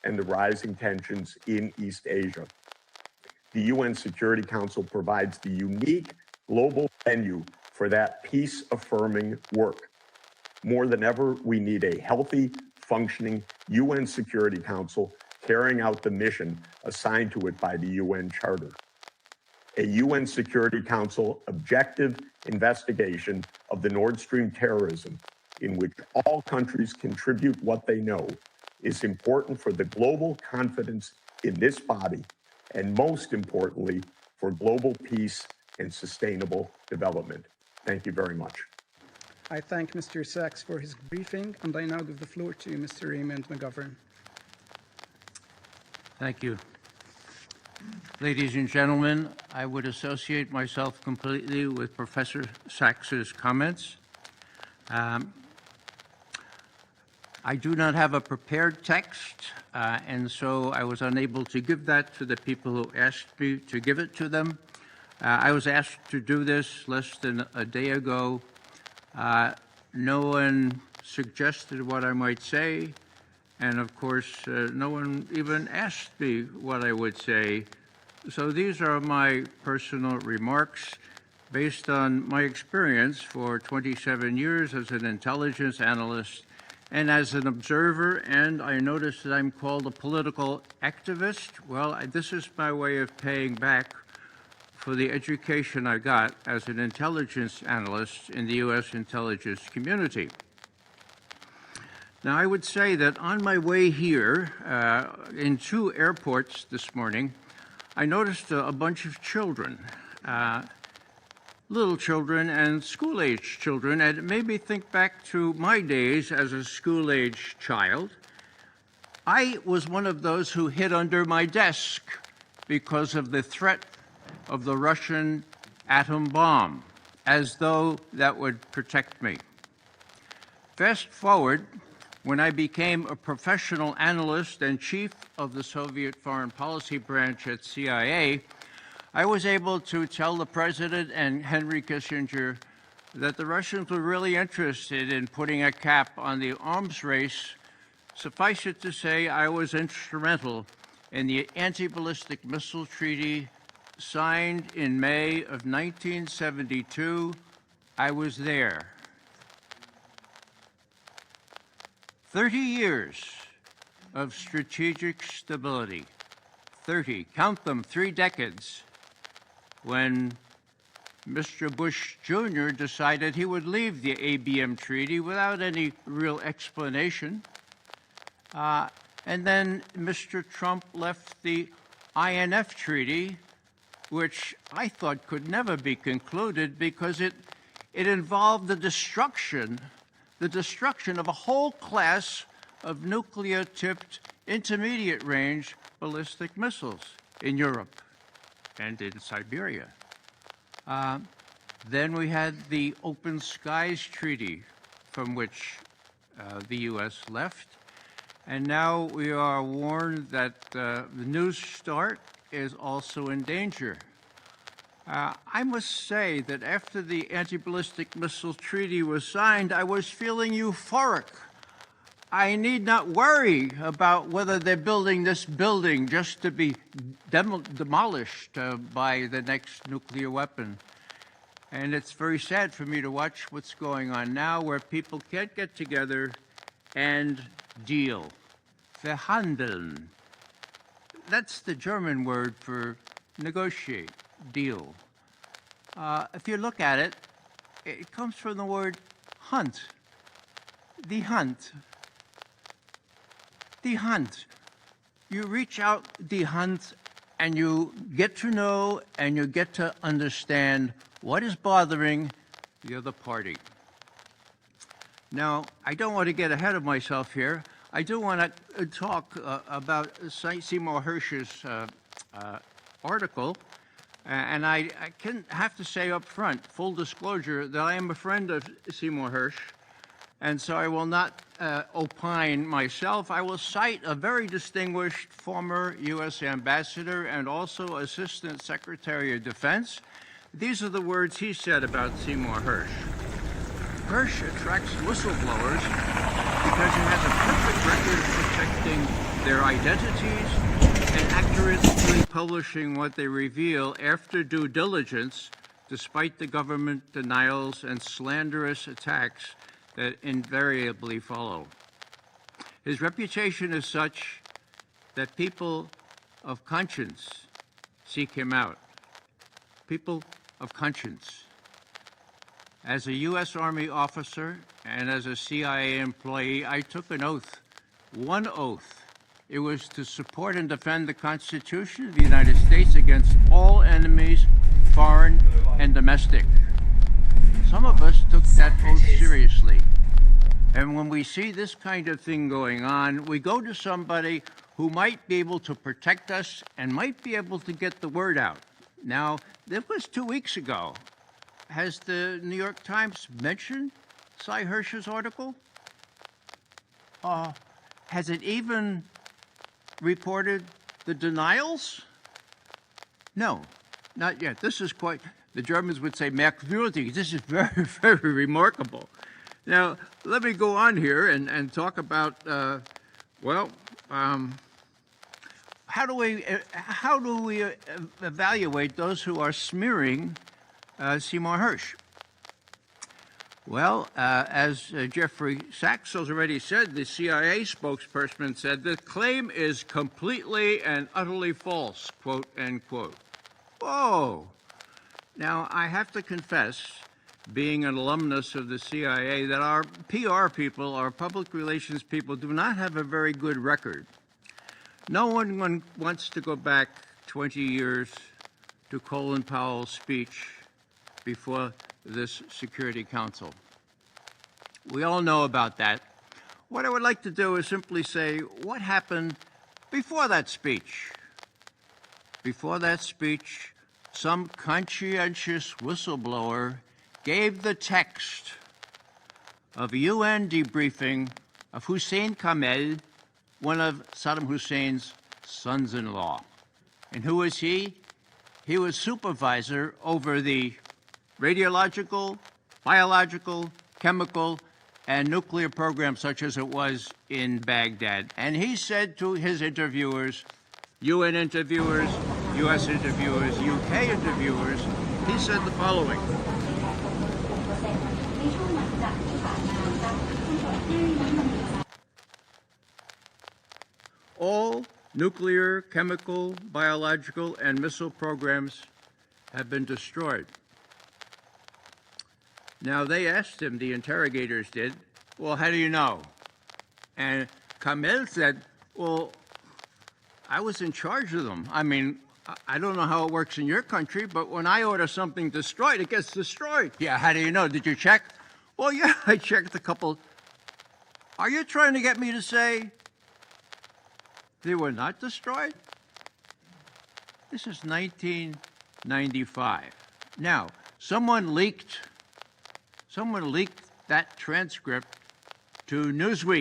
and the rising tensions in East Asia. The UN Security Council provides the unique global venue for that peace-affirming work. More than ever, we need a healthy, functioning UN Security Council carrying out the mission assigned to it by the UN Charter. A UN Security Council objective investigation of the Nord Stream terrorism, in which all countries contribute what they know, is important for the global confidence in this body, and most importantly, for global peace and sustainable development. Thank you very much. I thank Mr. Sachs for his briefing, and I now give the floor to Mr. Raymond McGovern. Thank you. Ladies and gentlemen, I would associate myself completely with Professor Sachs's comments. I do not have a prepared text, and so I was unable to give that to the people who asked me to give it to them. I was asked to do this less than a day ago. No one suggested what I might say, and of course, no one even asked me what I would say. So these are my personal remarks based on my experience for 27 years as an intelligence analyst and as an observer, and I notice that I'm called a political activist. Well, this is my way of paying back for the education I got as an intelligence analyst in the U.S. intelligence community. Now, I would say that on my way here, in 2 airports this morning, I noticed a bunch of children, little children and school-age children, and it made me think back to my days as a school-age child. I was one of those who hid under my desk because of the threat of the Russian atom bomb, as though that would protect me. Fast forward, when I became a professional analyst and chief of the Soviet foreign policy branch at CIA, I was able to tell the president and Henry Kissinger that the Russians were really interested in putting a cap on the arms race. Suffice it to say, I was instrumental in the anti-ballistic missile treaty signed in May of 1972. I was there. 30 years of strategic stability. 30, count them, 3 decades, when Mr. Bush Jr. decided he would leave the ABM treaty without any real explanation. And then Mr. Trump left the INF treaty, which I thought could never be concluded because it involved the destruction of a whole class of nuclear-tipped intermediate-range ballistic missiles in Europe and in Siberia. Then we had the Open Skies Treaty, from which the U.S. left. And now we are warned that the New START is also in danger. I must say that after the anti-ballistic missile treaty was signed, I was feeling euphoric. I need not worry about whether they're building this building just to be demolished by the next nuclear weapon. And it's very sad for me to watch what's going on now, where people can't get together and deal. Verhandeln. That's the German word for negotiate, deal. If you look at it, it comes from the word hunt. The hunt. The hunt. You reach out the hunt and you get to know and you get to understand what is bothering the other party. Now, I don't want to get ahead of myself here. I do want to talk about Seymour Hersh's article. And I have to say up front, full disclosure, that I am a friend of Seymour Hersh, and so I will not opine myself. I will cite a very distinguished former U.S. ambassador and also Assistant Secretary of Defense. These are the words he said about Seymour Hersh. Hersh attracts whistleblowers because he has a perfect record of protecting their identities and accurately publishing what they reveal after due diligence, despite the government denials and slanderous attacks that invariably follow. His reputation is such that people of conscience seek him out. People of conscience. As a U.S. Army officer and as a CIA employee, I took an oath, one oath. It was to support and defend the Constitution of the United States against all enemies, foreign and domestic. Some of us took that oath seriously. And when we see this kind of thing going on, we go to somebody who might be able to protect us and might be able to get the word out. Now, that was 2 weeks ago. Has the New York Times mentioned Sy Hersh's article? Has it even reported the denials? No, not yet. This is quite, the Germans would say, merkwürdig. This is very, very remarkable. Now, let me go on here and talk about, how do we evaluate those who are smearing Seymour Hersh? Well, as Jeffrey Sachs has already said, the CIA spokesperson said, the claim is completely and utterly false, quote, end quote. Whoa. Now, I have to confess, being an alumnus of the CIA, that our PR people, our public relations people, do not have a very good record. No one wants to go back 20 years to Colin Powell's speech before this Security Council. We all know about that. What I would like to do is simply say, what happened before that speech? Before that speech, some conscientious whistleblower gave the text of a UN debriefing of Hussein Kamel, one of Saddam Hussein's sons-in-law. And who was he? He was supervisor over the radiological, biological, chemical, and nuclear programs such as it was in Baghdad. And he said to his interviewers, UN interviewers, US interviewers, UK interviewers, he said the following. All nuclear, chemical, biological, and missile programs have been destroyed. Now, they asked him, the interrogators did, well, how do you know? And Kamel said, well, I was in charge of them. I mean, I don't know how it works in your country, but when I order something destroyed, it gets destroyed. Yeah, how do you know? Did you check? Well, yeah, I checked a couple. Are you trying to get me to say they were not destroyed? This is 1995. Now, someone leaked that transcript to Newsweek.